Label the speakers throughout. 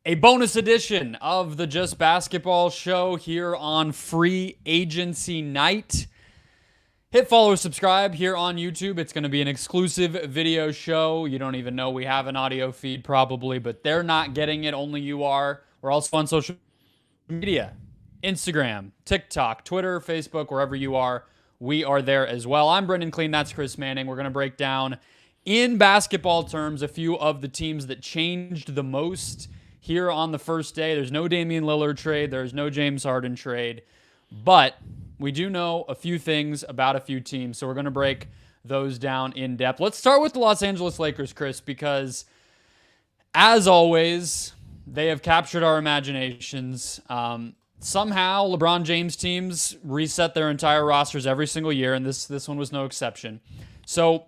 Speaker 1: A bonus edition of the Just Basketball Show here on Free Agency Night. Hit follow, subscribe here on YouTube. It's going to be an exclusive video show. You don't even know we have an audio feed probably, but they're not getting it. Only you are. We're also on social media. Instagram, TikTok, Twitter, Facebook, wherever you are. We are there as well. I'm Brendon Kleen. That's Chris Manning. We're going to break down, in basketball terms, a few of the teams that changed the most here on the first day. There's no Damian Lillard trade. There's no James Harden trade. But we do know a few things about a few teams, so we're going to break those down in depth. Let's start with the Los Angeles Lakers, Chris, because as always, they have captured our imaginations. Somehow, LeBron James teams reset their entire rosters every single year, and this one was no exception. So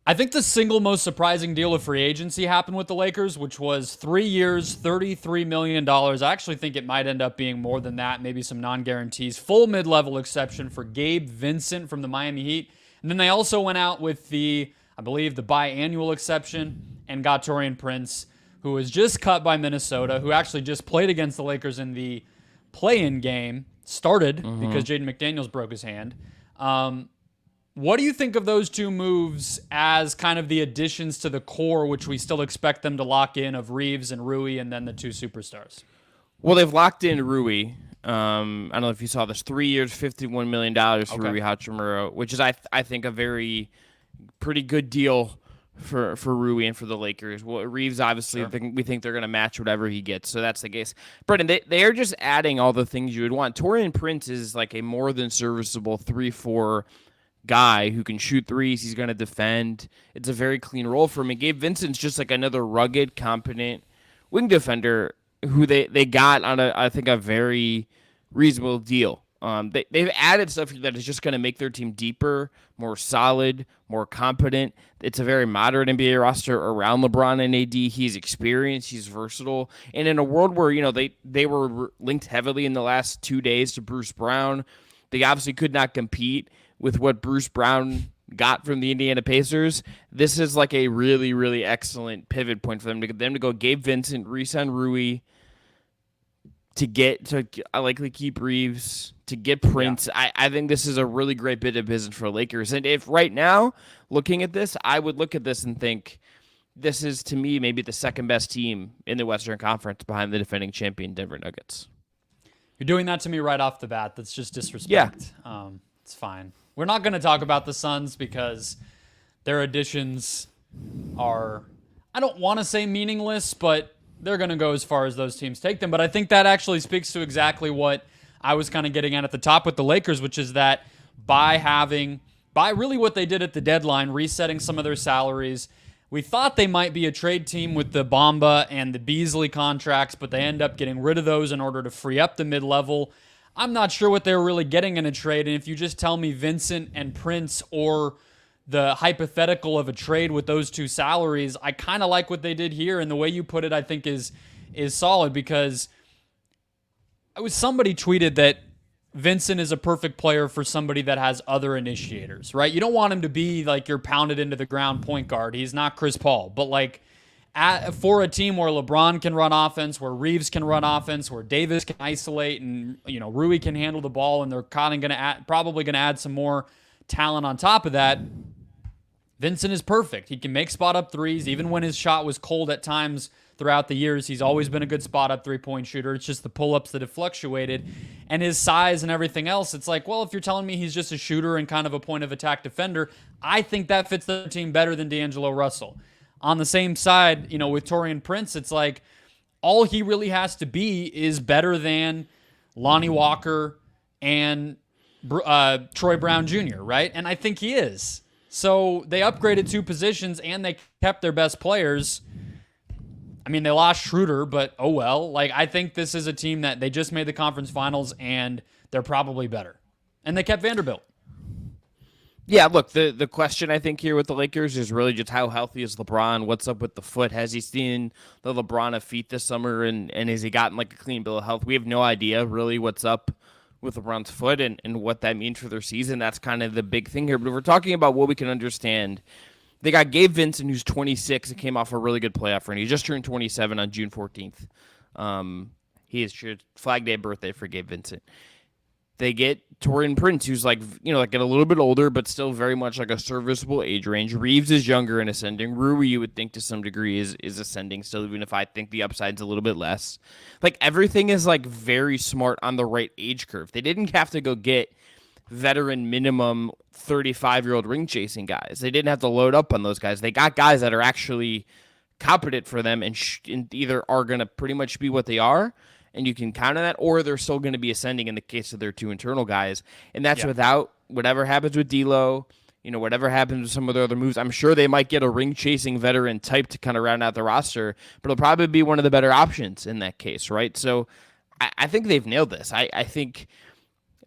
Speaker 1: I think the single most surprising deal of free agency happened with the Lakers, which was 3 years, $33 million. I actually think it might end up being more than that, maybe some non-guarantees. Full mid-level exception for Gabe Vincent from the Miami Heat. And then they also went out with the biannual exception and got Taurean Prince, who was just cut by Minnesota, who actually just played against the Lakers in the play-in game, started because Jaden McDaniels broke his hand. What do you think of those two moves as kind of the additions to the core, which we still expect them to lock in, of Reeves and Rui, and then the two superstars?
Speaker 2: Well, they've locked in Rui. I don't know if you saw this. 3 years, $51 million for Rui Hachimura, which is, I think, a very pretty good deal for Rui and for the Lakers. Well, Reeves, obviously, we think they're going to match whatever he gets, so that's the case. Brendan, they are just adding all the things you would want. Taurean Prince is like a more than serviceable 3-4 guy who can shoot threes. He's going to defend. It's a very clean role for him. And Gabe Vincent's just like another rugged, competent wing defender who they got on I think a very reasonable deal. They've added stuff that is just going to make their team deeper, more solid, more competent. It's a very modern NBA roster around LeBron and AD. He's experienced. He's versatile. And in a world where, they were linked heavily in the last 2 days to Bruce Brown, they obviously could not compete with what Bruce Brown got from the Indiana Pacers. This is like a really, really excellent pivot point for them to go Gabe Vincent, re-sign Rui, to likely keep Reeves, to get Prince. Yeah. I think this is a really great bit of business for Lakers. And if right now, looking at this, I would look at this and think this is, to me, maybe the second best team in the Western Conference behind the defending champion Denver Nuggets.
Speaker 1: You're doing that to me right off the bat. That's just disrespect. Yeah. It's fine. We're not going to talk about the Suns because their additions are, I don't want to say meaningless, but they're going to go as far as those teams take them. But I think that actually speaks to exactly what I was kind of getting at the top with the Lakers, which is that by really what they did at the deadline, resetting some of their salaries, we thought they might be a trade team with the Bamba and the Beasley contracts, but they end up getting rid of those in order to free up the mid-level. I'm not sure what they were really getting in a trade, and if you just tell me Vincent and Prince or the hypothetical of a trade with those two salaries, I kind of like what they did here, and the way you put it I think is solid, because somebody tweeted that Vincent is a perfect player for somebody that has other initiators, right? You don't want him to be like your pounded into the ground point guard. He's not Chris Paul, but like for a team where LeBron can run offense, where Reeves can run offense, where Davis can isolate, and Rui can handle the ball, and they're kind of probably going to add some more talent on top of that, Vincent is perfect. He can make spot-up threes. Even when his shot was cold at times throughout the years, he's always been a good spot-up three-point shooter. It's just the pull-ups that have fluctuated. And his size and everything else, it's like, well, if you're telling me he's just a shooter and kind of a point-of-attack defender, I think that fits the team better than D'Angelo Russell. On the same side, with Taurean Prince, it's like all he really has to be is better than Lonnie Walker and Troy Brown Jr., right? And I think he is. So they upgraded two positions and they kept their best players. I mean, they lost Schroeder, but oh well. Like, I think this is a team that they just made the conference finals and they're probably better. And they kept Vanderbilt.
Speaker 2: Yeah, look, the question I think here with the Lakers is really just how healthy is LeBron? What's up with the foot? Has he seen the LeBron of feet this summer, and has he gotten like a clean bill of health? We have no idea really what's up with LeBron's foot and what that means for their season. That's kind of the big thing here. But if we're talking about what we can understand They got Gabe Vincent, who's 26 and came off a really good playoff run. He just turned 27 on June 14th. He is Flag Day birthday for Gabe Vincent. They get Taurean Prince, who's like a little bit older, but still very much like a serviceable age range. Reeves is younger and ascending. Rui, you would think to some degree, is ascending still, even if I think the upside's a little bit less. Like, everything is like very smart on the right age curve. They didn't have to go get veteran minimum 35-year-old ring chasing guys. They didn't have to load up on those guys. They got guys that are actually competent for them and either are going to pretty much be what they are, and you can count on that, or they're still going to be ascending in the case of their two internal guys. And that's without whatever happens with D'Lo, whatever happens with some of the other moves. I'm sure they might get a ring-chasing veteran type to kind of round out the roster, but it'll probably be one of the better options in that case, right? So I think they've nailed this. I think,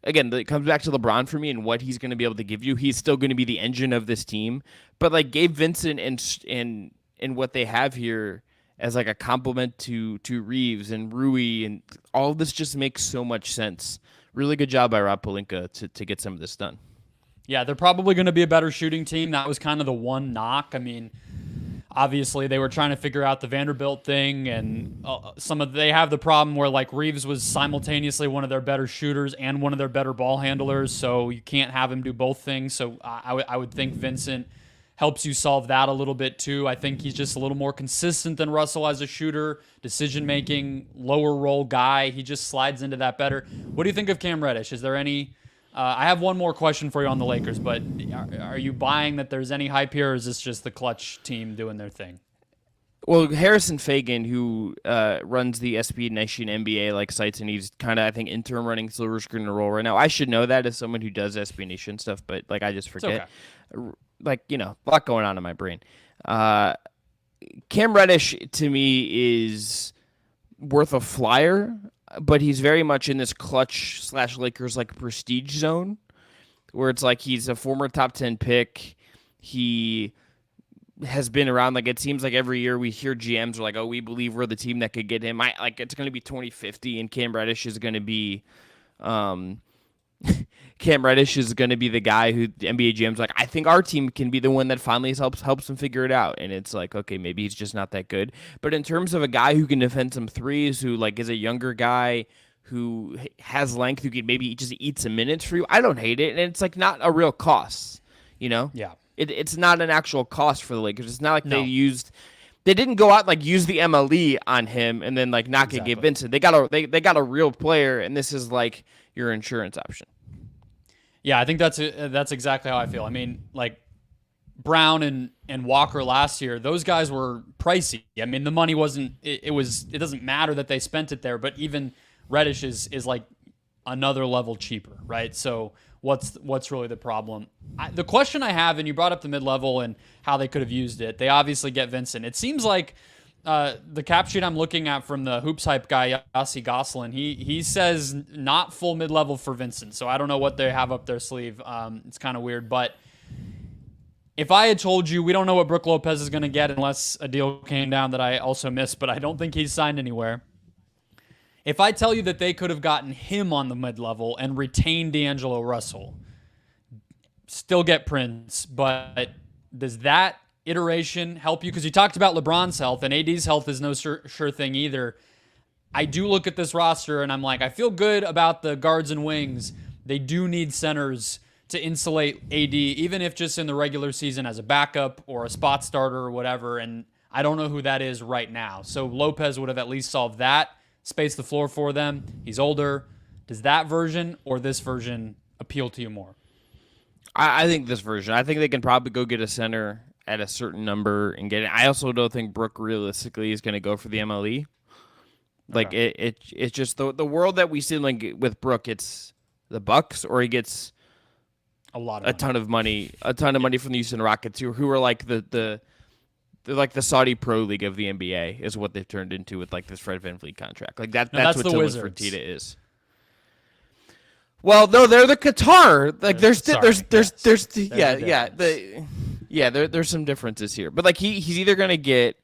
Speaker 2: again, it comes back to LeBron for me and what he's going to be able to give you. He's still going to be the engine of this team. But like Gabe Vincent and what they have here as like a compliment to Reeves and Rui, and all of this just makes so much sense. Really good job by Rob Pelinka to get some of this done.
Speaker 1: Yeah, they're probably going to be a better shooting team. That was kind of the one knock. I mean, obviously they were trying to figure out the Vanderbilt thing, and they have the problem where like Reeves was simultaneously one of their better shooters and one of their better ball handlers, so you can't have him do both things. So I would think Vincent helps you solve that a little bit too. I think he's just a little more consistent than Russell as a shooter, decision-making, lower role guy. He just slides into that better. What do you think of Cam Reddish? Is there any I have one more question for you on the Lakers, but are you buying that there's any hype here, or is this just the clutch team doing their thing?
Speaker 2: Well, Harrison Fagan, who runs the SB Nation NBA like sites, and he's kind of, I think, interim running Silver Screen role right now. I should know that as someone who does SB Nation stuff, but like I just forget. Okay. Like, a lot going on in my brain. Cam Reddish, to me, is worth a flyer, but he's very much in this clutch / Lakers like prestige zone, where it's like he's a former top 10 pick. He has been around. Like, it seems like every year we hear GMs are like, "Oh, we believe we're the team that could get him." It's going to be 2050, and Cam Reddish is going to be, the guy who the NBA GM's like, I think our team can be the one that finally helps him figure it out. And it's like, okay, maybe he's just not that good. But in terms of a guy who can defend some threes, who like is a younger guy, who has length, who can maybe just eat some minutes for you, I don't hate it. And it's like not a real cost, Yeah. It's not an actual cost for the Lakers. It's not like they didn't go out like use the MLE on him and then like not get Gabe Vincent. They got a real player, and this is like your insurance option.
Speaker 1: Yeah, I think that's exactly how I feel. I mean, like Brown and Walker last year, those guys were pricey. I mean, the money wasn't. It doesn't matter that they spent it there, but even Reddish is like another level cheaper, right? So what's really the problem? The question I have, and you brought up the mid-level and how they could have used it. They obviously get Vincent. It seems like the cap sheet I'm looking at from the Hoops Hype guy, Yossi Gosselin, he says not full mid-level for Vincent. So I don't know what they have up their sleeve. It's kind of weird. But if I had told you we don't know what Brook Lopez is going to get unless a deal came down that I also missed, but I don't think he's signed anywhere. If I tell you that they could have gotten him on the mid-level and retained D'Angelo Russell, still get Prince, but does that iteration help you? Because you talked about LeBron's health, and AD's health is no sure thing either. I do look at this roster, and I'm like, I feel good about the guards and wings. They do need centers to insulate AD, even if just in the regular season as a backup or a spot starter or whatever, and I don't know who that is right now. So Lopez would have at least solved that, spaced the floor for them. He's older. Does that version or this version appeal to you more?
Speaker 2: I think this version. I think they can probably go get a center at a certain number and get it. I also don't think Brook realistically is going to go for the MLE. Like it's just the world that we see like with Brook. It's the Bucks, or he gets a ton of money from the Houston Rockets, who are like they're like the Saudi Pro League of the NBA is what they've turned into with like this Fred VanVleet contract. Like that's what
Speaker 1: the
Speaker 2: Tillman Fertitta is. Well, no, they're the Qatar. Like there's some differences here, but like he's either gonna get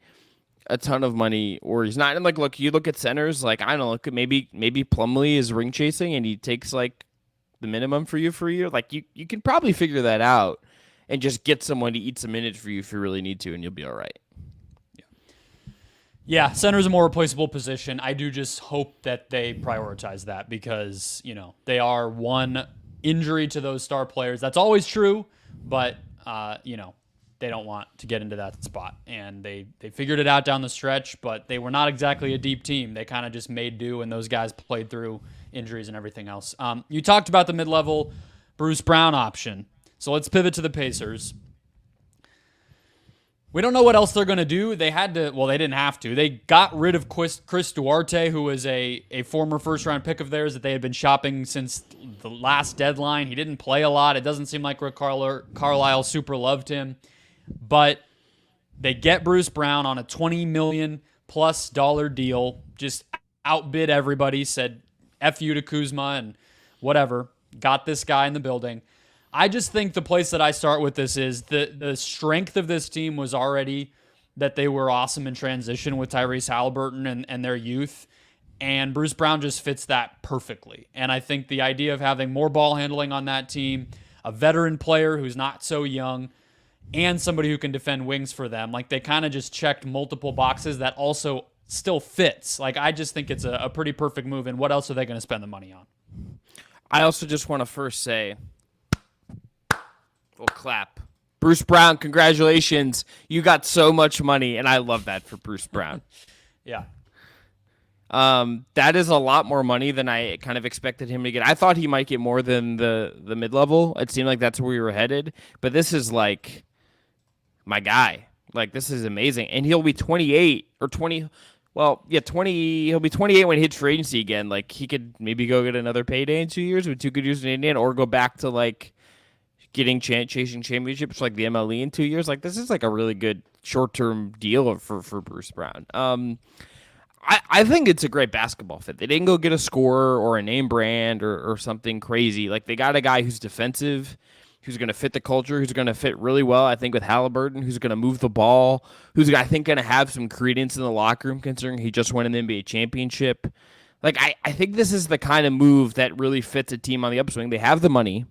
Speaker 2: a ton of money or he's not. And like, look, you look at centers, like I don't know, look at maybe Plumlee is ring chasing and he takes like the minimum for you for a year. Like you can probably figure that out and just get someone to eat some minutes for you if you really need to, and you'll be all right.
Speaker 1: Yeah, center is a more replaceable position. I do just hope that they prioritize that because, they are one injury to those star players. That's always true, but, they don't want to get into that spot. And they figured it out down the stretch, but they were not exactly a deep team. They kind of just made do, and those guys played through injuries and everything else. You talked about the mid-level Bruce Brown option. So let's pivot to the Pacers. We don't know what else they're going to do. They didn't have to. They got rid of Chris Duarte, who was a former first-round pick of theirs that they had been shopping since the last deadline. He didn't play a lot. It doesn't seem like Rick Carlisle super loved him. But they get Bruce Brown on a $20 million plus deal. Just outbid everybody, said F you to Kuzma and whatever. Got this guy in the building. I just think the place that I start with this is the strength of this team was already that they were awesome in transition with Tyrese Halliburton and their youth. And Bruce Brown just fits that perfectly. And I think the idea of having more ball handling on that team, a veteran player who's not so young, and somebody who can defend wings for them, like they kind of just checked multiple boxes that also still fits. Like I just think it's a pretty perfect move. And what else are they going to spend the money on?
Speaker 2: I also just want to first say, we'll clap. Bruce Brown, congratulations. You got so much money, and I love that for Bruce Brown.
Speaker 1: Yeah.
Speaker 2: That is a lot more money than I kind of expected him to get. I thought he might get more than the mid-level. It seemed like that's where we were headed. But this is like my guy. Like, this is amazing. And he'll be 28 or 20. Well, yeah, 20. He'll be 28 when he hits free agency again. Like, he could maybe go get another payday in 2 years with 2 good years in Indiana, or go back to, like, chasing championships like the MLE in 2 years. Like, this is like a really good short-term deal for Bruce Brown. I think it's a great basketball fit. They didn't go get a scorer or a name brand or something crazy. Like, they got a guy who's defensive, who's going to fit the culture, who's going to fit really well, I think, with Halliburton, who's going to move the ball, who's, I think, going to have some credence in the locker room, considering he just won an NBA championship. Like, I think this is the kind of move that really fits a team on the upswing. They have the money.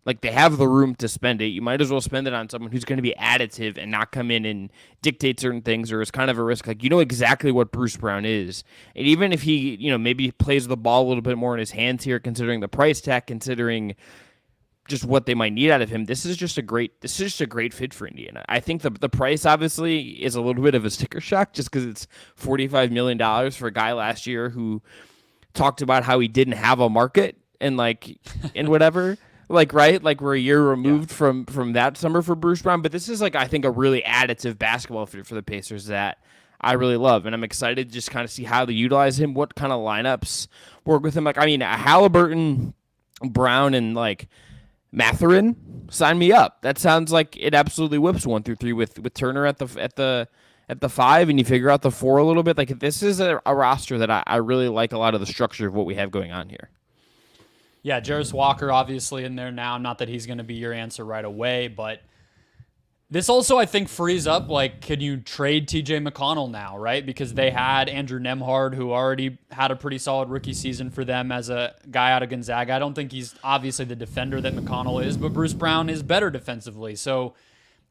Speaker 2: Like, they have the room to spend it. You might as well spend it on someone who's going to be additive and not come in and dictate certain things, or is kind of a risk. Like, you know exactly what Bruce Brown is. And even if he, maybe plays the ball a little bit more in his hands here, considering the price tag, considering just what they might need out of him, this is just a great fit for Indiana. I think the price obviously is a little bit of a sticker shock, just because it's $45 million for a guy last year who talked about how he didn't have a market and whatever. Like, right? Like, we're a year removed from that summer for Bruce Brown. But this is, like, I think, a really additive basketball fit for the Pacers that I really love. And I'm excited to just kind of see how they utilize him, what kind of lineups work with him. Like, I mean, Halliburton, Brown, and, like, Mathurin, sign me up. That sounds like it absolutely whips 1 through 3 with Turner at the 5, and you figure out the 4 a little bit. Like, this is a roster that I really like a lot of the structure of what we have going on here.
Speaker 1: Yeah, Jarris Walker obviously in there now. Not that he's going to be your answer right away, but this also, I think, frees up, like, can you trade TJ McConnell now, right? Because they had Andrew Nembhard, who already had a pretty solid rookie season for them as a guy out of Gonzaga. I don't think he's obviously the defender that McConnell is, but Bruce Brown is better defensively. So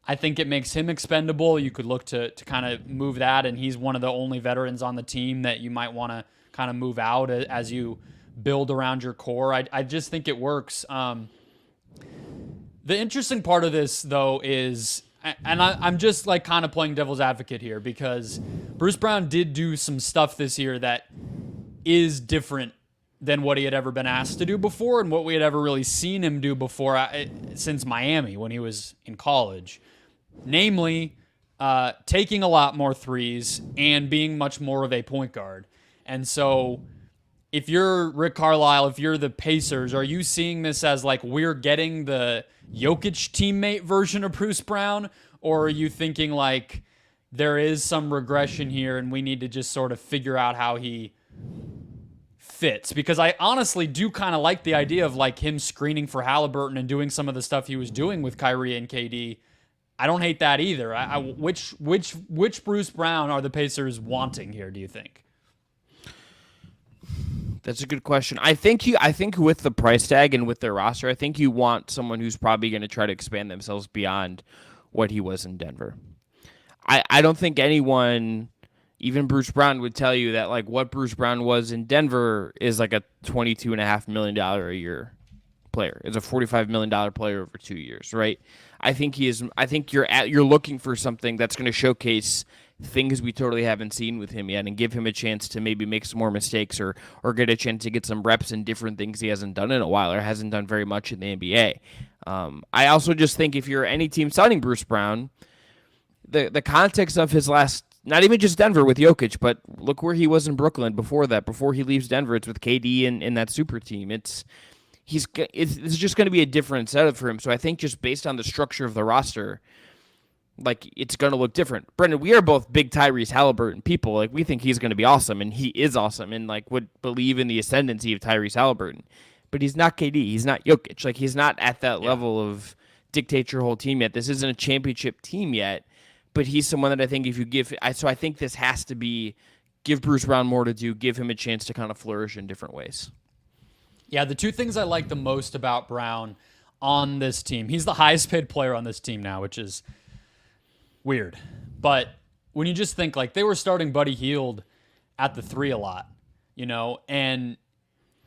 Speaker 1: I think it makes him expendable. You could look to kind of move that, and he's one of the only veterans on the team that you might want to kind of move out as you build around your core. I just think it works. The interesting part of this, though, is, and I'm just like kind of playing devil's advocate here, because Bruce Brown did do some stuff this year that is different than what he had ever been asked to do before and what we had ever really seen him do before since Miami when he was in college. Namely, taking a lot more threes and being much more of a point guard. And so if you're Rick Carlisle, if you're the Pacers, are you seeing this as like we're getting the Jokic teammate version of Bruce Brown? Or are you thinking like there is some regression here and we need to just sort of figure out how he fits? Because I honestly do kind of like the idea of like him screening for Halliburton and doing some of the stuff he was doing with Kyrie and KD. I don't hate that either. Which Bruce Brown are the Pacers wanting here, do you think?
Speaker 2: That's a good question. I think with the price tag and with their roster, I think you want someone who's probably going to try to expand themselves beyond what he was in Denver. I don't think anyone, even Bruce Brown, would tell you that like what Bruce Brown was in Denver is like a $22.5 million a year player. It's a $45 million player over 2 years, right? I think you're looking for something that's going to showcase things we totally haven't seen with him yet and give him a chance to maybe make some more mistakes or get a chance to get some reps in different things he hasn't done in a while or hasn't done very much in the NBA. I also just think if you're any team signing Bruce Brown, the context of his last, not even just Denver with Jokic, but look where he was in Brooklyn before that. Before he leaves Denver, it's with KD and that super team. It's just going to be a different setup for him. So I think just based on the structure of the roster, like it's going to look different. Brendan, we are both big Tyrese Halliburton people. Like we think he's going to be awesome, and he is awesome, and like would believe in the ascendancy of Tyrese Halliburton. But he's not KD. He's not Jokic. Like he's not at that level of dictate your whole team yet. This isn't a championship team yet. But he's someone that I think if you give, so I think this has to be give Bruce Brown more to do, give him a chance to kind of flourish in different ways.
Speaker 1: Yeah, the two things I like the most about Brown on this team, he's the highest paid player on this team now, which is weird. But when you just think like they were starting Buddy Hield at the 3 a lot, and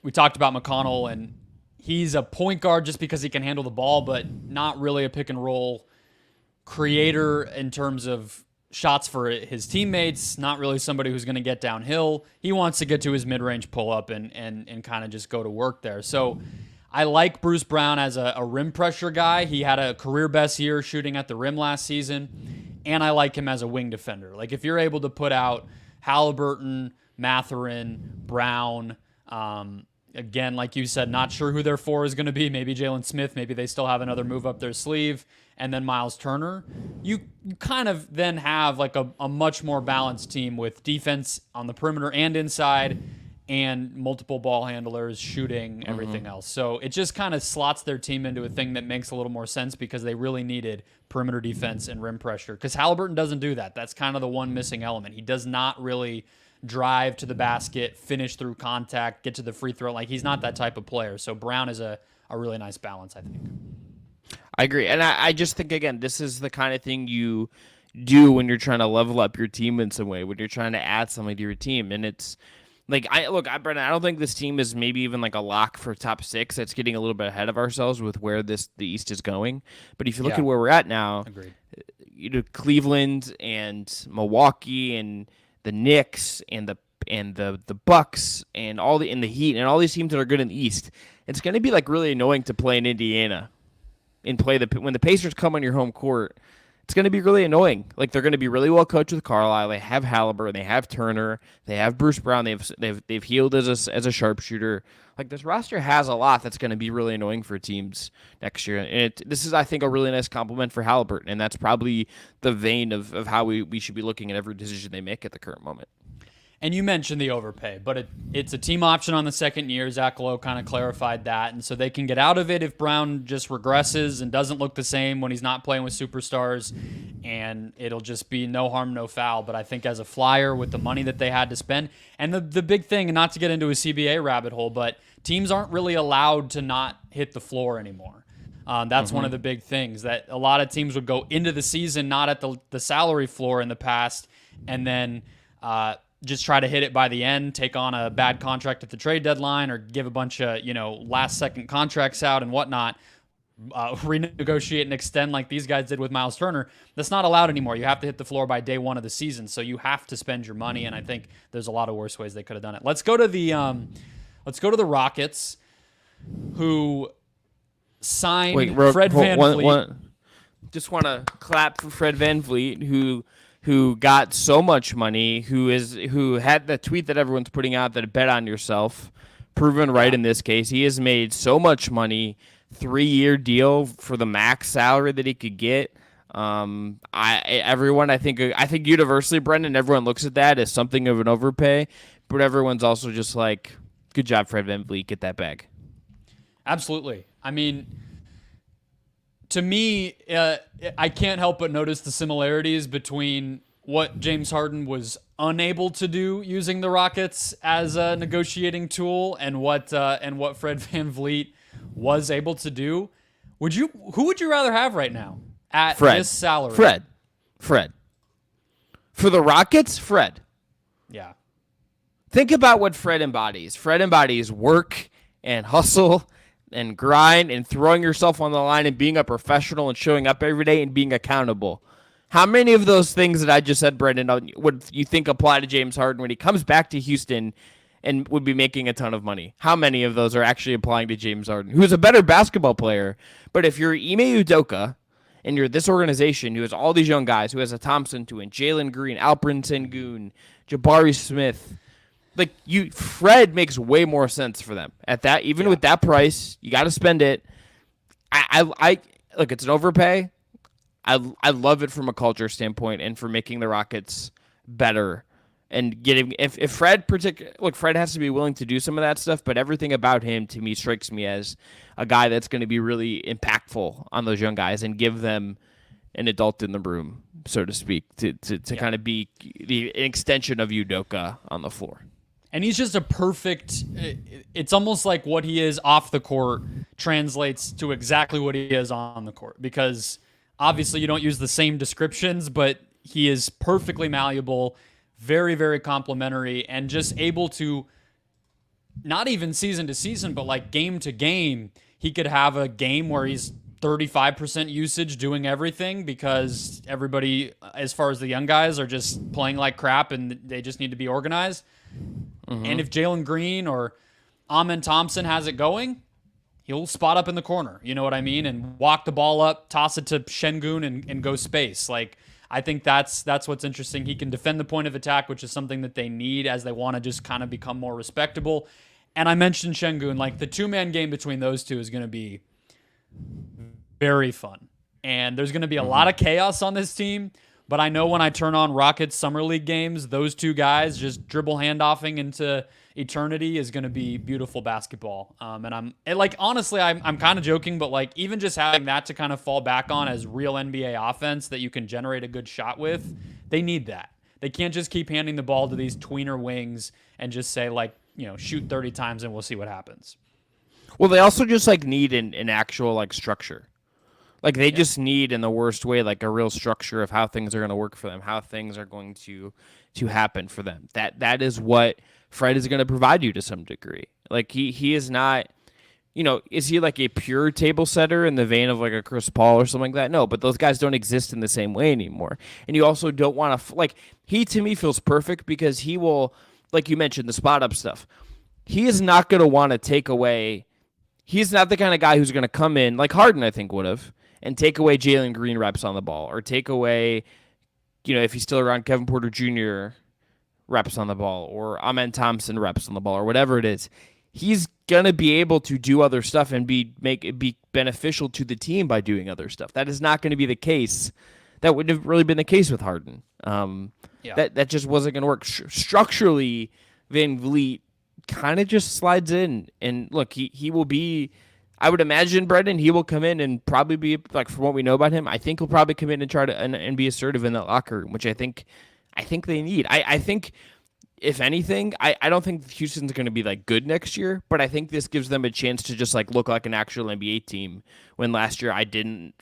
Speaker 1: we talked about McConnell, and he's a point guard just because he can handle the ball, but not really a pick and roll creator in terms of shots for his teammates, not really somebody who's going to get downhill. He wants to get to his mid-range pull-up and kind of just go to work there. So I like Bruce Brown as a rim pressure guy. He had a career best year shooting at the rim last season, and I like him as a wing defender. Like if you're able to put out Halliburton, Mathurin, Brown, again, like you said, not sure who their 4 is going to be. Maybe Jalen Smith. Maybe they still have another move up their sleeve. And then Miles Turner. You kind of then have like a much more balanced team with defense on the perimeter and inside and multiple ball handlers, shooting, everything else. So it just kind of slots their team into a thing that makes a little more sense because they really needed perimeter defense and rim pressure. Because Halliburton doesn't do that. That's kind of the one missing element. He does not really drive to the basket, finish through contact, get to the free throw. Like he's not that type of player. So Brown is a really nice balance, I think.
Speaker 2: I agree. And I just think, again, this is the kind of thing you do when you're trying to level up your team in some way, when you're trying to add something to your team. And it's like, Brendan, I don't think this team is maybe even like a lock for top 6. That's getting a little bit ahead of ourselves with where the East is going. But if you look at where we're at now,
Speaker 1: agreed.
Speaker 2: Cleveland and Milwaukee and the Knicks and the Bucks and the Heat and all these teams that are good in the East, it's going to be like really annoying to play in Indiana and when the Pacers come on your home court. It's going to be really annoying. Like they're going to be really well coached with Carlisle. They have Halliburton. They have Turner. They have Bruce Brown. They've Hield as a sharpshooter. Like this roster has a lot that's going to be really annoying for teams next year. And this is, I think, a really nice compliment for Halliburton. And that's probably the vein of how we should be looking at every decision they make at the current moment.
Speaker 1: And you mentioned the overpay, but it's a team option on the second year. Zach Lowe kind of clarified that. And so they can get out of it if Brown just regresses and doesn't look the same when he's not playing with superstars. And it'll just be no harm, no foul. But I think as a flyer with the money that they had to spend, and the big thing, and not to get into a CBA rabbit hole, but teams aren't really allowed to not hit the floor anymore. That's one of the big things, that a lot of teams would go into the season not at the salary floor in the past, and then just try to hit it by the end, take on a bad contract at the trade deadline, or give a bunch of last-second contracts out and whatnot, renegotiate and extend like these guys did with Miles Turner. That's not allowed anymore. You have to hit the floor by day 1 of the season, so you have to spend your money, and I think there's a lot of worse ways they could have done it. Let's go to the Rockets, who signed Fred VanVleet.
Speaker 2: Just want to clap for Fred VanVleet, who got so much money, who had the tweet that everyone's putting out that bet on yourself, proven right in this case. He has made so much money, 3-year deal for the max salary that he could get. I think universally, Brendan, everyone looks at that as something of an overpay, but everyone's also just like, good job, Fred VanVleet, get that bag.
Speaker 1: Absolutely. I mean, to me, I can't help but notice the similarities between what James Harden was unable to do using the Rockets as a negotiating tool, and what Fred VanVleet was able to do. Who would you rather have right now at this salary?
Speaker 2: Fred. For the Rockets, Fred.
Speaker 1: Yeah.
Speaker 2: Think about what Fred embodies. Fred embodies work and hustle and grind and throwing yourself on the line and being a professional and showing up every day and being accountable. How many of those things that I just said, Brendan, would you think apply to James Harden when he comes back to Houston and would be making a ton of money? How many of those are actually applying to James Harden, who's a better basketball player? But if you're Ime Udoka and you're this organization who has all these young guys, who has a Thompson to it, Jalen Green, Alperen Sengun, Jabari Smith, Fred makes way more sense for them at that. Even with that price, you got to spend it. I look, it's an overpay. I love it from a culture standpoint and for making the Rockets better and getting. If Fred Fred has to be willing to do some of that stuff, but everything about him to me strikes me as a guy that's going to be really impactful on those young guys and give them an adult in the room, so to speak, to kind of be an extension of Udoka on the floor.
Speaker 1: And he's just a perfect, it's almost like what he is off the court translates to exactly what he is on the court, because obviously you don't use the same descriptions, but he is perfectly malleable, very, very complimentary, and just able to, not even season to season, but like game to game, he could have a game where he's 35% usage doing everything because everybody, as far as the young guys, are just playing like crap and they just need to be organized. Mm-hmm. And if Jalen Green or Amen Thompson has it going, he'll spot up in the corner, you know what I mean? And walk the ball up, toss it to Sengun and go space. Like, I think that's what's interesting. He can defend the point of attack, which is something that they need as they want to just kind of become more respectable. And I mentioned Sengun, like the two-man game between those two is going to be very fun. And there's going to be a lot of chaos on this team. But I know when I turn on Rockets Summer League games, those two guys just dribble handoffing into eternity is going to be beautiful basketball. Honestly, I'm kind of joking, but like even just having that to kind of fall back on as real NBA offense that you can generate a good shot with, they need that. They can't just keep handing the ball to these tweener wings and just say shoot 30 times and we'll see what happens.
Speaker 2: Well, they also just need an actual structure. They just need, in the worst way, a real structure of how things are going to work for them, how things are going to happen for them. That is what Fred is going to provide you to some degree. He is not, is he a pure table setter in the vein of a Chris Paul or something like that? No, but those guys don't exist in the same way anymore. And you also don't want to, he to me feels perfect because he will, like you mentioned, the spot up stuff. He is not going to want to take away, he's not the kind of guy who's going to come in, like Harden I think would have, and take away Jalen Green reps on the ball, or take away, if he's still around, Kevin Porter Jr. reps on the ball, or Amen Thompson reps on the ball, or whatever it is. He's gonna be able to do other stuff and be beneficial to the team by doing other stuff. That is not going to be the case. That wouldn't have really been the case with Harden. That just wasn't going to work. Structurally, VanVleet kind of just slides in, and look, he will be. I would imagine, Brendan, he will come in and probably be, from what we know about him, I think he'll probably come in and try to and be assertive in that locker room, which I think they need. I think, if anything, I don't think Houston's going to be good next year, but I think this gives them a chance to just look like an actual NBA team, when last year I didn't,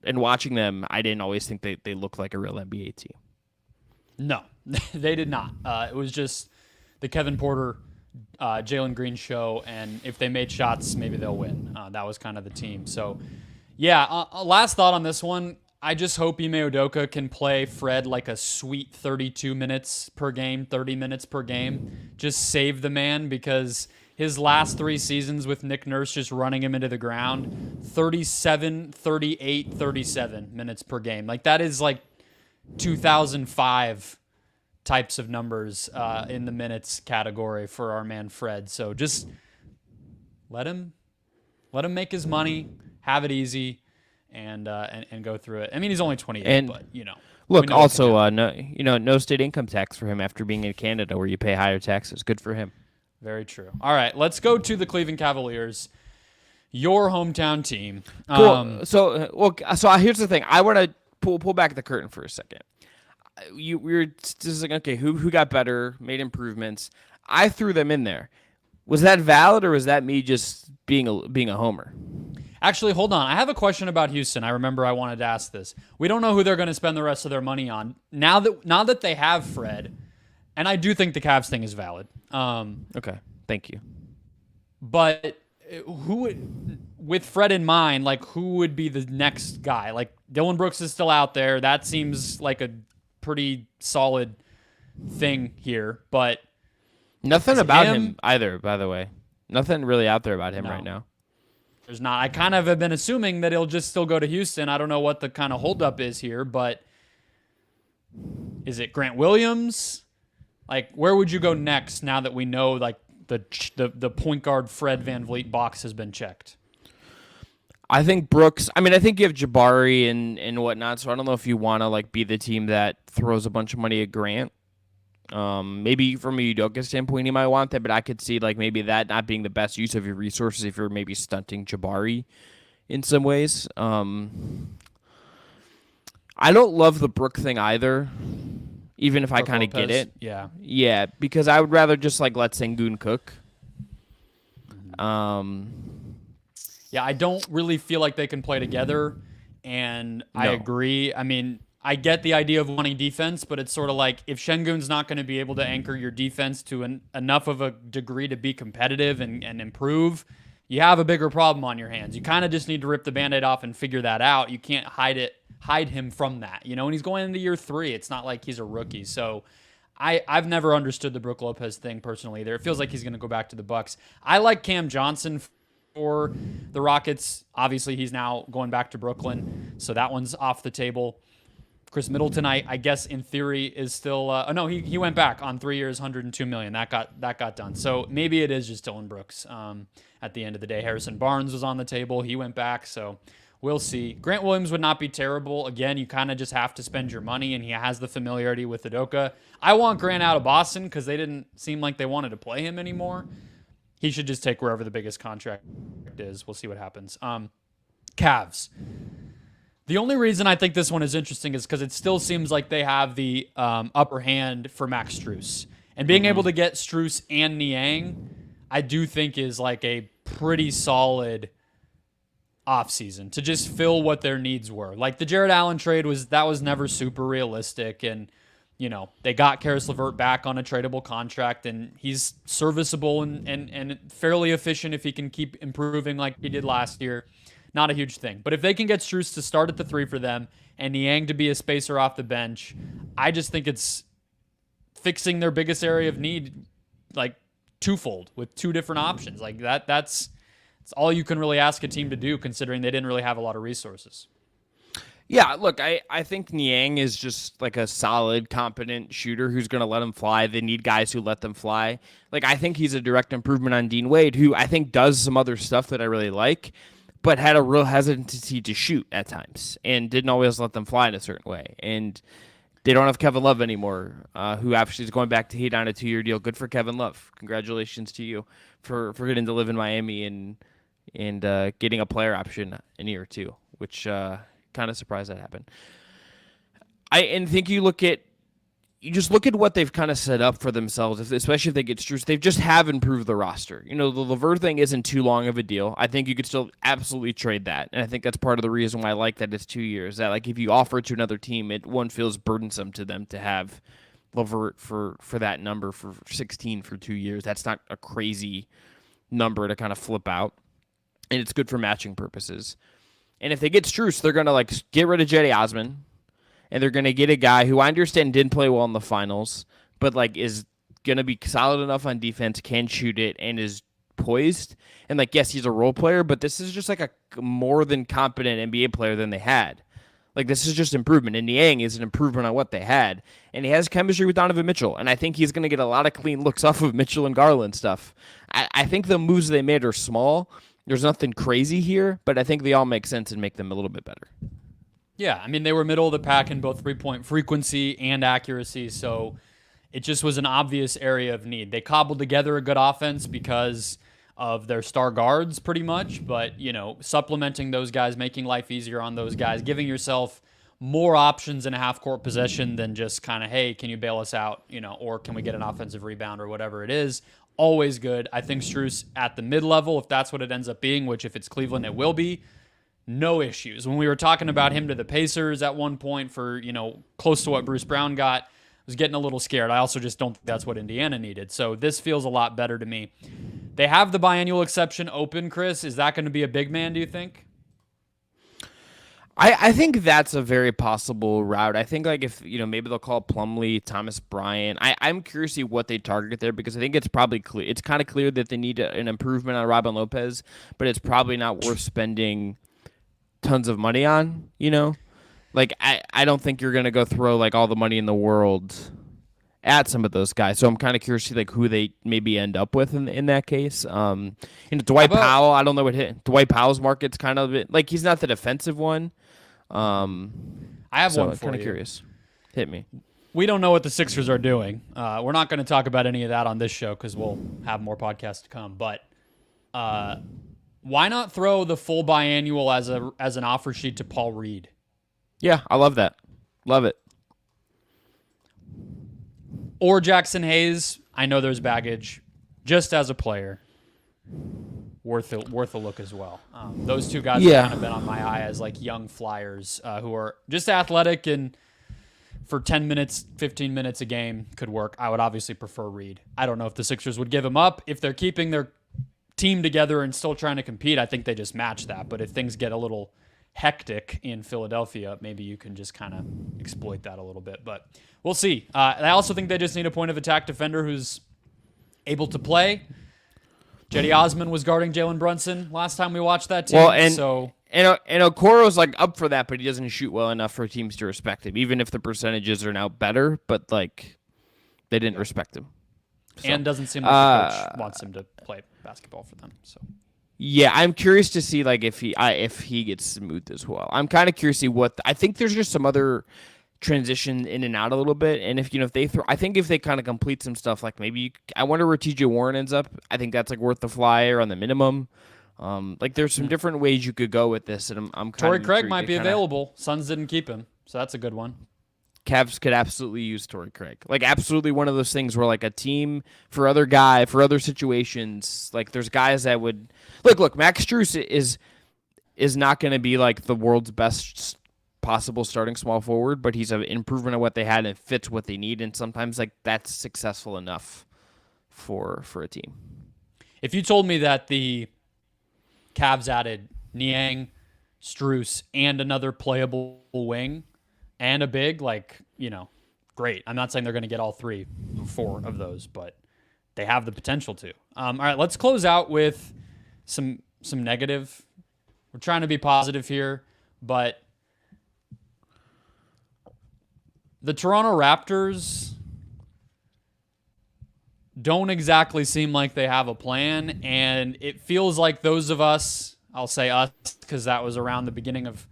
Speaker 2: and watching them, I didn't always think they looked like a real NBA team.
Speaker 1: No, they did not. It was just the Kevin Porter Jalen Green show, and if they made shots, maybe they'll win. That was kind of the team. So, yeah, last thought on this one. I just hope Ime Udoka can play Fred a sweet 32 minutes per game, 30 minutes per game. Just save the man, because his last 3 seasons with Nick Nurse just running him into the ground, 37, 38, 37 minutes per game. That is 2005 types of numbers in the minutes category for our man Fred. So just let him make his money, have it easy, and go through it. I mean, he's only 28, but
Speaker 2: look, also no state income tax for him after being in Canada, where you pay higher taxes. Good for him.
Speaker 1: Very true. All right, let's go to the Cleveland Cavaliers, your hometown team.
Speaker 2: Cool. So here's the thing. I want to pull back the curtain for a second. we were just like, okay, who got better, made improvements. I threw them in there. Was that valid, or was that me just being a homer?
Speaker 1: Actually, hold on. I have a question about Houston. I remember I wanted to ask this. We don't know who they're going to spend the rest of their money on. Now that they have Fred, and I do think the Cavs thing is valid.
Speaker 2: Okay, thank you.
Speaker 1: But with Fred in mind, like, who would be the next guy? Like, Dylan Brooks is still out there. That seems like a pretty solid thing here. But
Speaker 2: nothing about him either, by the way. Nothing really out there about him right now.
Speaker 1: There's not. I kind of have been assuming that he'll just still go to Houston. I don't know what the kind of holdup is here, but is it Grant Williams? Like, where would you go next now that we know, like, the point guard Fred VanVleet box has been checked?
Speaker 2: I think Brooks. I mean, I think you have Jabari and whatnot. So I don't know if you want to like be the team that throws a bunch of money at Grant. Maybe from a Udoka standpoint, you might want that, but I could see like maybe that not being the best use of your resources if you're maybe stunting Jabari in some ways. I don't love the Brook thing either, even if I kind of get it. Yeah, because I would rather just like let Sengun cook.
Speaker 1: Yeah, I don't really feel like they can play together, and I agree. I mean, I get the idea of wanting defense, but it's sort of like if Şengün's not going to be able to anchor your defense to enough of a degree to be competitive and improve, you have a bigger problem on your hands. You kind of just need to rip the Band-Aid off and figure that out. You can't hide him from that, you know, and he's going into year 3. It's not like he's a rookie. So I've never understood the Brook Lopez thing personally either. It feels like he's going to go back to the Bucks. I like Cam Johnson for the Rockets. Obviously, he's now going back to Brooklyn, so that one's off the table. Chris Middleton, I guess in theory is still. No, he went back on 3 years, $102 million. That got done. So maybe it is just Dylan Brooks. At the end of the day, Harrison Barnes was on the table. He went back. So we'll see. Grant Williams would not be terrible. Again, you kind of just have to spend your money, and he has the familiarity with Udoka. I want Grant out of Boston because they didn't seem like they wanted to play him anymore. He should just take wherever the biggest contract is. We'll see what happens. Cavs. The only reason I think this one is interesting is because it still seems like they have the upper hand for Max Strus. And being able to get Strus and Niang, I do think is like a pretty solid offseason to just fill what their needs were. Like the Jared Allen trade was never super realistic. And, you know, they got Karis LeVert back on a tradable contract, and he's serviceable and fairly efficient if he can keep improving like he did last year. Not a huge thing. But if they can get Strus to start at the 3 for them and Niang to be a spacer off the bench, I just think it's fixing their biggest area of need like twofold with 2 different options. Like that's all you can really ask a team to do considering they didn't really have a lot of resources.
Speaker 2: Yeah, look, I think Niang is just like a solid, competent shooter who's going to let them fly. They need guys who let them fly. Like, I think he's a direct improvement on Dean Wade, who I think does some other stuff that I really like, but had a real hesitancy to shoot at times and didn't always let them fly in a certain way. And they don't have Kevin Love anymore, who actually is going back to Heat on a 2-year deal. Good for Kevin Love. Congratulations to you for getting to live in Miami and getting a player option in year 2, which kind of surprised that happened. I think you just look at what they've kind of set up for themselves, especially if they get Strus. They just have improved the roster. You know, the LeVert thing isn't too long of a deal. I think you could still absolutely trade that. And I think that's part of the reason why I like that it's 2 years. That, like, if you offer it to another team, one feels burdensome to them to have LeVert for that number for 16 for 2 years. That's not a crazy number to kind of flip out. And it's good for matching purposes. And if they get Strus, they're going to, like, get rid of Jetty Osman. And they're going to get a guy who I understand didn't play well in the finals, but like is going to be solid enough on defense, can shoot it, and is poised. And like, yes, he's a role player, but this is just like a more than competent NBA player than they had. Like, this is just improvement. And Niang is an improvement on what they had. And he has chemistry with Donovan Mitchell. And I think he's going to get a lot of clean looks off of Mitchell and Garland stuff. I think the moves they made are small. There's nothing crazy here, but I think they all make sense and make them a little bit better.
Speaker 1: Yeah, I mean, they were middle of the pack in both three-point frequency and accuracy, so it just was an obvious area of need. They cobbled together a good offense because of their star guards pretty much, but, you know, supplementing those guys, making life easier on those guys, giving yourself more options in a half-court possession than just kind of, hey, can you bail us out, or can we get an offensive rebound or whatever it is. Always good. I think Strus at the mid-level, if that's what it ends up being, which if it's Cleveland, it will be, no issues. When we were talking about him to the Pacers at one point for, close to what Bruce Brown got, I was getting a little scared. I also just don't think that's what Indiana needed. So this feels a lot better to me. They have the biannual exception open, Chris. Is that going to be a big man, do you think?
Speaker 2: I think that's a very possible route. I think if maybe they'll call Plumlee, Thomas Bryant. I'm curious to see what they target there because I think it's probably clear. It's kind of clear that they need an improvement on Robin Lopez, but it's probably not worth spending tons of money on. I don't think you're gonna go throw all the money in the world at some of those guys. So I'm kind of curious to see who they maybe end up with in that case. Dwight Powell. I don't know what hit Dwight Powell's market's kind of he's not the defensive one.
Speaker 1: I have one for
Speaker 2: kind
Speaker 1: you.
Speaker 2: of curious. Hit me.
Speaker 1: We don't know what the Sixers are doing. We're not going to talk about any of that on this show because we'll have more podcasts to come. But why not throw the full biannual as an offer sheet to Paul Reed?
Speaker 2: Yeah, I love that. Love it.
Speaker 1: Or Jackson Hayes. I know there's baggage. Just as a player, worth a look as well. Those two guys have kind of been on my eye as young flyers who are just athletic and for 10 minutes, 15 minutes a game could work. I would obviously prefer Reed. I don't know if the Sixers would give him up. If they're keeping their team together and still trying to compete, I think they just match that. But if things get a little hectic in Philadelphia, maybe you can just kind of exploit that a little bit. But we'll see. I also think they just need a point of attack defender who's able to play. Jetty Osman was guarding Jalen Brunson last time we watched that team.
Speaker 2: Well, and Okoro's up for that, but he doesn't shoot well enough for teams to respect him, even if the percentages are now better. But they didn't respect him,
Speaker 1: and doesn't seem like the coach wants him to play basketball for them. So
Speaker 2: yeah, I'm curious to see if he gets smoothed as well. I'm kind of curious to see I think there's just some other transition in and out a little bit, and if they throw, I think if they kind of complete some stuff, I wonder where TJ Warren ends up. I think that's worth the flyer on the minimum. There's some different ways you could go with this, and I'm kind
Speaker 1: Torrey
Speaker 2: of
Speaker 1: Craig might be available. Suns didn't keep him, so that's a good one.
Speaker 2: Cavs could absolutely use Torrey Craig. Absolutely one of those things where a team for other situations, there's guys that would look. Max Strus is not going to be the world's best possible starting small forward, but he's an improvement of what they had and fits what they need, and sometimes that's successful enough for a team.
Speaker 1: If you told me that the Cavs added Niang, Strus, and another playable wing and a big, great. I'm not saying they're going to get all 4 of those, but they have the potential to. All right, let's close out with some negative. We're trying to be positive here, but the Toronto Raptors don't exactly seem like they have a plan, and it feels like those of us, I'll say us because that was around the beginning of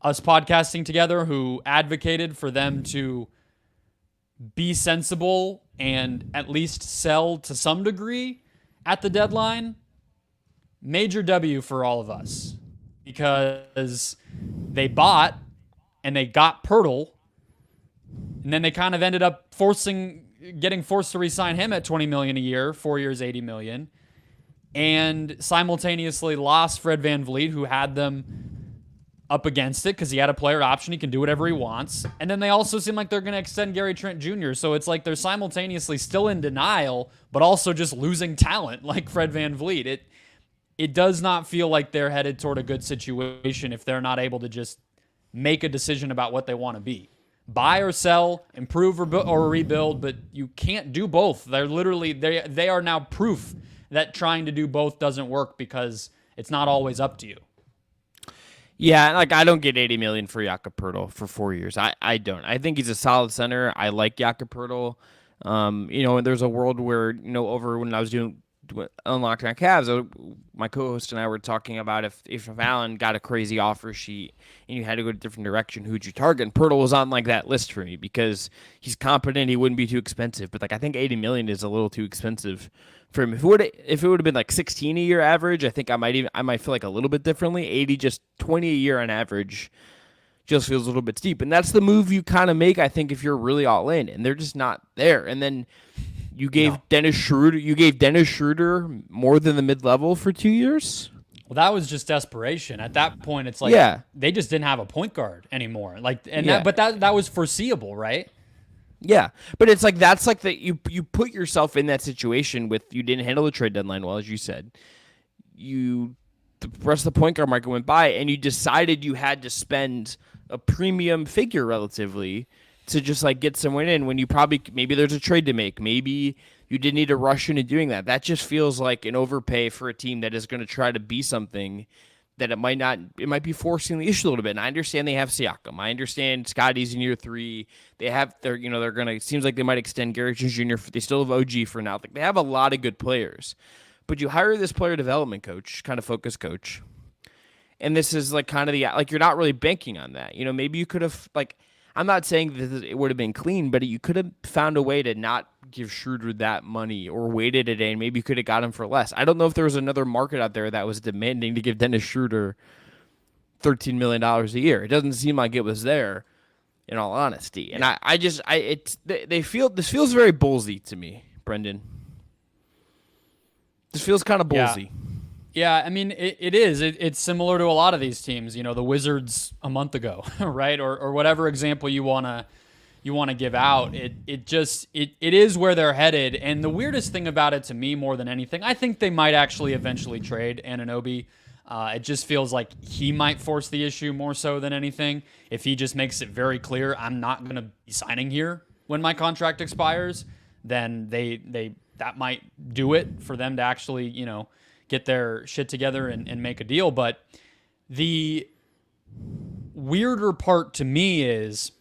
Speaker 1: us podcasting together, who advocated for them to be sensible and at least sell to some degree at the deadline. Major W for all of us because they bought and they got Pirtle, and then they kind of ended up getting forced to re-sign him at $20 million a year, 4 years, $80 million, and simultaneously lost Fred VanVleet, who had them up against it because he had a player option. He can do whatever he wants. And then they also seem like they're going to extend Gary Trent Jr. So it's they're simultaneously still in denial, but also just losing talent like Fred VanVleet. It does not feel like they're headed toward a good situation if they're not able to just make a decision about what they want to be. Buy or sell, improve or rebuild, but you can't do both. They're literally, they are now proof that trying to do both doesn't work because it's not always up to you.
Speaker 2: Yeah, I don't get $80 million for Jakob Poeltl for 4 years. I don't. I think he's a solid center. I like Jakob Poeltl. And there's a world where over when I was doing Unlocked on Cavs, my co-host and I were talking about if Allen got a crazy offer sheet and you had to go a different direction, who'd you target? And Poeltl was on that list for me because he's competent. He wouldn't be too expensive, but I think $80 million is a little too expensive for him. If it would have been 16 a year average, I think I might feel a little bit differently. 80, just 20 a year on average, just feels a little bit steep. And that's the move you kind of make, I think, if you're really all in, and they're just not there. And then you gave Dennis Schroeder more than the mid-level for 2 years.
Speaker 1: Well, that was just desperation. At that point, it's like they just didn't have a point guard anymore. But that was foreseeable, right?
Speaker 2: Yeah, but it's like that's like that you put yourself in that situation with you didn't handle the trade deadline well, as you said. The rest of the point guard market went by, and you decided you had to spend a premium figure relatively to just like get someone in when you maybe there's a trade to make. Maybe you didn't need to rush into doing that. That just feels like an overpay for a team that is going to try to be something that it might be forcing the issue a little bit. And I understand they have Siakam. I understand Scotty's in year 3. They're going to, it seems like they might extend Gary Trent Jr. They still have OG for now. Like, they have a lot of good players, but you hire this player development coach, kind of focus coach. And this is like kind of you're not really banking on that. Maybe you could have I'm not saying that it would have been clean, but you could have found a way to not give Schroeder that money or waited a day, and maybe you could have got him for less. I don't know if there was another market out there that was demanding to give Dennis Schroeder $13 million a year. It doesn't seem like it was there, in all honesty. And this feels very ballsy to me, Brendan. This feels kind of ballsy.
Speaker 1: Yeah, I mean, it is. It's similar to a lot of these teams. The Wizards a month ago, right? Or whatever example you wanna give out. It is where they're headed. And the weirdest thing about it to me, more than anything, I think they might actually eventually trade Anunoby. It just feels like he might force the issue more so than anything. If he just makes it very clear, I'm not gonna be signing here when my contract expires, then that might do it for them to actually, get their shit together and make a deal. But the weirder part to me is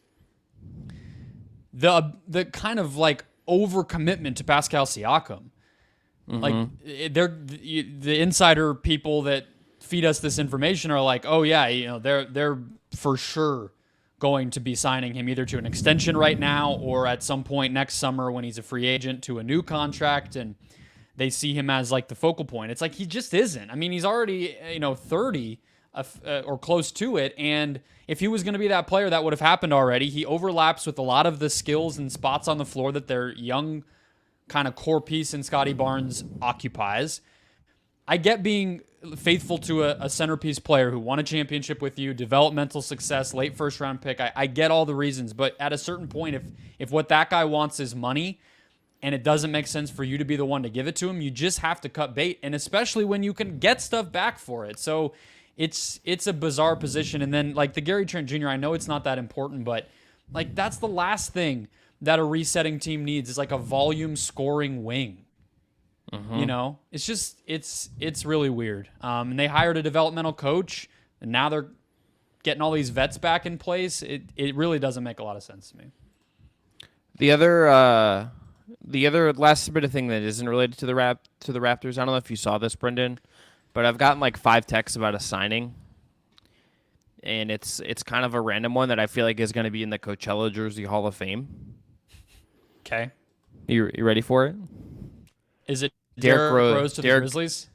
Speaker 1: the kind of like overcommitment to Pascal Siakam. Mm-hmm. Like the insider people that feed us this information are like, oh yeah, they're for sure going to be signing him either to an extension right now or at some point next summer when he's a free agent to a new contract, and they see him as like the focal point. It's like he just isn't. I mean, he's already 30 or close to it, and if he was going to be that player, that would have happened already. He overlaps with a lot of the skills and spots on the floor that their young kind of core piece in Scotty Barnes occupies. I get being faithful to a centerpiece player who won a championship with you, developmental success, late first round pick. I get all the reasons, but at a certain point, if what that guy wants is money, and it doesn't make sense for you to be the one to give it to him, you just have to cut bait, and especially when you can get stuff back for it. So it's a bizarre position. And then like the Gary Trent Jr., I know it's not that important, but like that's the last thing that a resetting team needs is like a volume scoring wing. Mm-hmm. It's just it's really weird. And they hired a developmental coach, and now they're getting all these vets back in place. It really doesn't make a lot of sense to me.
Speaker 2: The other last bit of thing that isn't related to the Raptors, I don't know if you saw this, Brendan, but I've gotten like 5 texts about a signing, and it's kind of a random one that I feel like is going to be in the Coachella Jersey Hall of Fame.
Speaker 1: Okay.
Speaker 2: You ready for it?
Speaker 1: Is it Derrick Rose to the Grizzlies?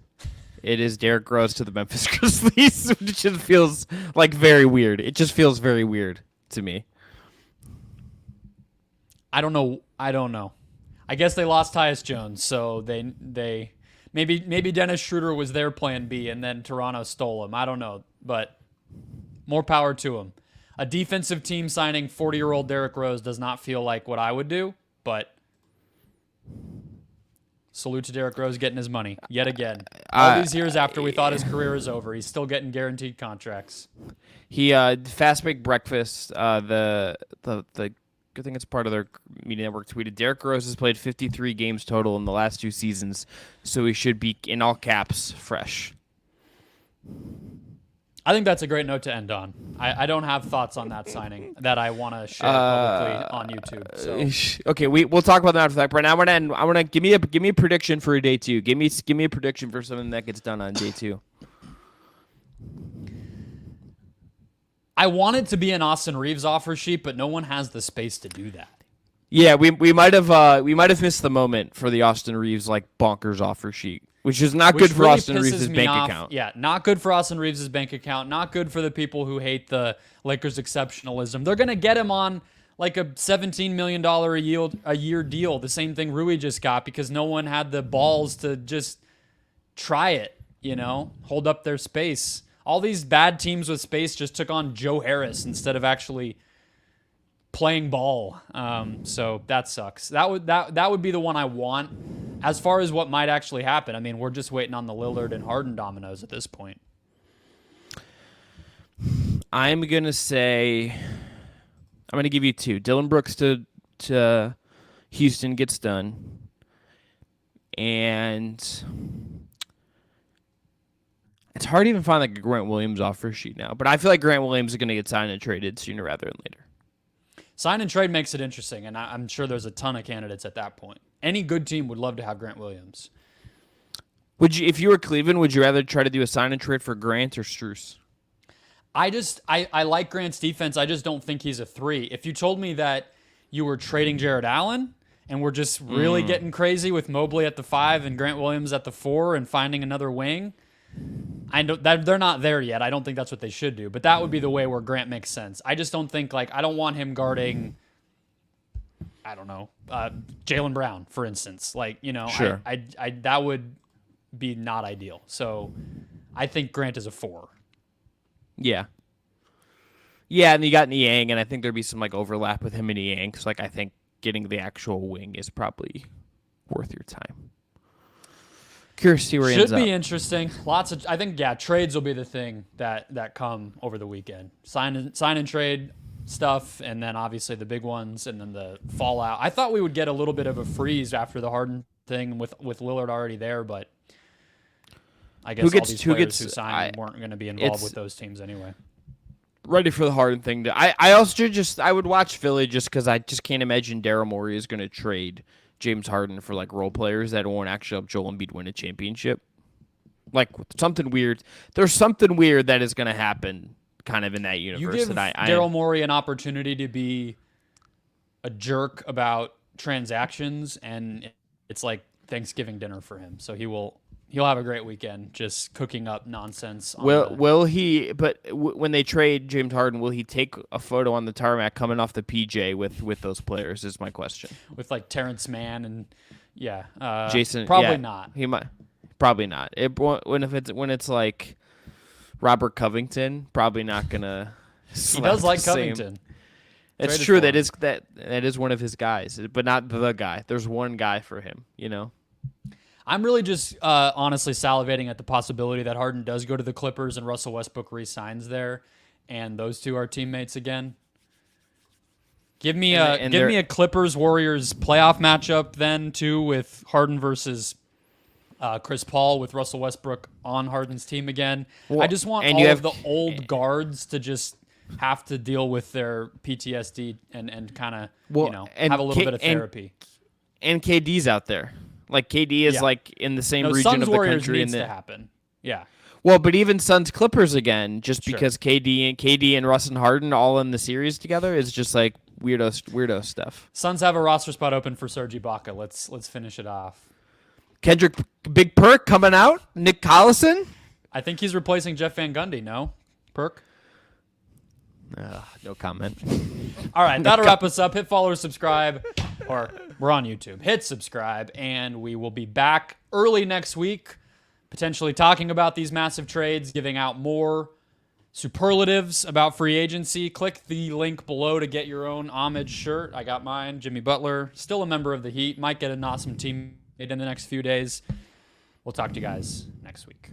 Speaker 2: It is Derrick Rose to the Memphis Grizzlies, which just feels like very weird. It just feels very weird to me.
Speaker 1: I don't know. I guess they lost Tyus Jones, so they maybe Dennis Schroeder was their plan B, and then Toronto stole him. I don't know, but more power to him. A defensive team signing 40-year-old Derrick Rose does not feel like what I would do, but salute to Derrick Rose getting his money yet again. All these years after we thought his career is over, he's still getting guaranteed contracts.
Speaker 2: He Fast Break Breakfast, the I think it's part of their media network, tweeted, Derrick Rose has played 53 games total in the last 2 seasons, so he should be, in all caps, fresh.
Speaker 1: I think that's a great note to end on. I don't have thoughts on that signing that I want to share publicly on YouTube. So.
Speaker 2: Okay, we'll talk about that after that. But now I want to give me a prediction for a day 2. Give me a prediction for something that gets done on day 2.
Speaker 1: I want it to be an Austin Reeves offer sheet, but no one has the space to do that.
Speaker 2: Yeah, we might have missed the moment for the Austin Reeves like bonkers offer sheet. Which is not
Speaker 1: Which
Speaker 2: good for
Speaker 1: really
Speaker 2: Austin
Speaker 1: pisses
Speaker 2: Reeves'
Speaker 1: me
Speaker 2: bank
Speaker 1: off.
Speaker 2: account.
Speaker 1: Yeah, not good for Austin Reeves' bank account. Not good for the people who hate the Lakers' exceptionalism. They're going to get him on like a $17 million a year deal. The same thing Rui just got because no one had the balls to just try it, hold up their space. All these bad teams with space just took on Joe Harris instead of actually playing ball. So that sucks. That would be the one I want. As far as what might actually happen, I mean, we're just waiting on the Lillard and Harden dominoes at this point.
Speaker 2: I'm going to give you two. Dillon Brooks to Houston gets done. And it's hard to even find like a Grant Williams offer sheet now. But I feel like Grant Williams is going to get signed and traded sooner rather than later.
Speaker 1: Sign and trade makes it interesting, and I'm sure there's a ton of candidates at that point. Any good team would love to have Grant Williams.
Speaker 2: Would you, if you were Cleveland, would you rather try to do a sign and trade for Grant or Strus?
Speaker 1: I like Grant's defense. I just don't think he's a 3. If you told me that you were trading Jared Allen and we're just really getting crazy with Mobley at the 5 and Grant Williams at the 4 and finding another wing, they're not there yet. I don't think that's what they should do, but that would be the way where Grant makes sense. I just don't think I don't want him guarding, I don't know, Jaylen Brown, for instance.
Speaker 2: Sure.
Speaker 1: I that would be not ideal. So I think Grant is a 4.
Speaker 2: Yeah. Yeah, and you got Niang, and I think there'd be some overlap with him and Niang. So I think getting the actual wing is probably worth your time. Curious to see where he ends up.
Speaker 1: Should be interesting. I think trades will be the thing that come over the weekend. Sign and trade stuff, and then obviously the big ones, and then the fallout. I thought we would get a little bit of a freeze after the Harden thing with Lillard already there, but I guess all these players who signed weren't going to be involved with those teams anyway.
Speaker 2: Ready for the Harden thing. I also I would watch Philly just because I just can't imagine Daryl Morey is going to trade James Harden for role players that won't actually help Joel Embiid win a championship. Something weird. There's something weird that is going to happen kind of in that universe.
Speaker 1: You give Daryl Morey an opportunity to be a jerk about transactions, and it's like Thanksgiving dinner for him. So he'll have a great weekend just cooking up nonsense.
Speaker 2: Will he? But when they trade James Harden, will he take a photo on the tarmac coming off the PJ with those players? Is my question.
Speaker 1: With Terrence Mann and
Speaker 2: Jason.
Speaker 1: Probably not.
Speaker 2: He might. Probably not. When it's Robert Covington, probably not gonna.
Speaker 1: He does like Covington.
Speaker 2: It's true. That is one of his guys, but not the guy. There's one guy for him.
Speaker 1: I'm really just honestly salivating at the possibility that Harden does go to the Clippers and Russell Westbrook re-signs there, and those two are teammates again. Give me a Clippers Warriors playoff matchup then too, with Harden versus Chris Paul with Russell Westbrook on Harden's team again. Well, I just want all of the old guards to just have to deal with their PTSD and kind of have a little bit of therapy.
Speaker 2: And KD's out there. KD is in the same region
Speaker 1: Suns
Speaker 2: of the
Speaker 1: Warriors
Speaker 2: country.
Speaker 1: Needs to happen. Yeah.
Speaker 2: Well, but even Suns Clippers again, just because KD and Russ and Harden all in the series together is just weirdo stuff.
Speaker 1: Suns have a roster spot open for Serge Ibaka. Let's finish it off.
Speaker 2: Kendrick Big Perk coming out. Nick Collison.
Speaker 1: I think he's replacing Jeff Van Gundy. No, Perk.
Speaker 2: No comment.
Speaker 1: All right, that'll wrap us up. Hit follow or subscribe, or we're on YouTube. Hit subscribe, and we will be back early next week, potentially talking about these massive trades, giving out more superlatives about free agency. Click the link below to get your own homage shirt. I got mine. Jimmy Butler, still a member of the Heat. Might get an awesome teammate in the next few days. We'll talk to you guys next week.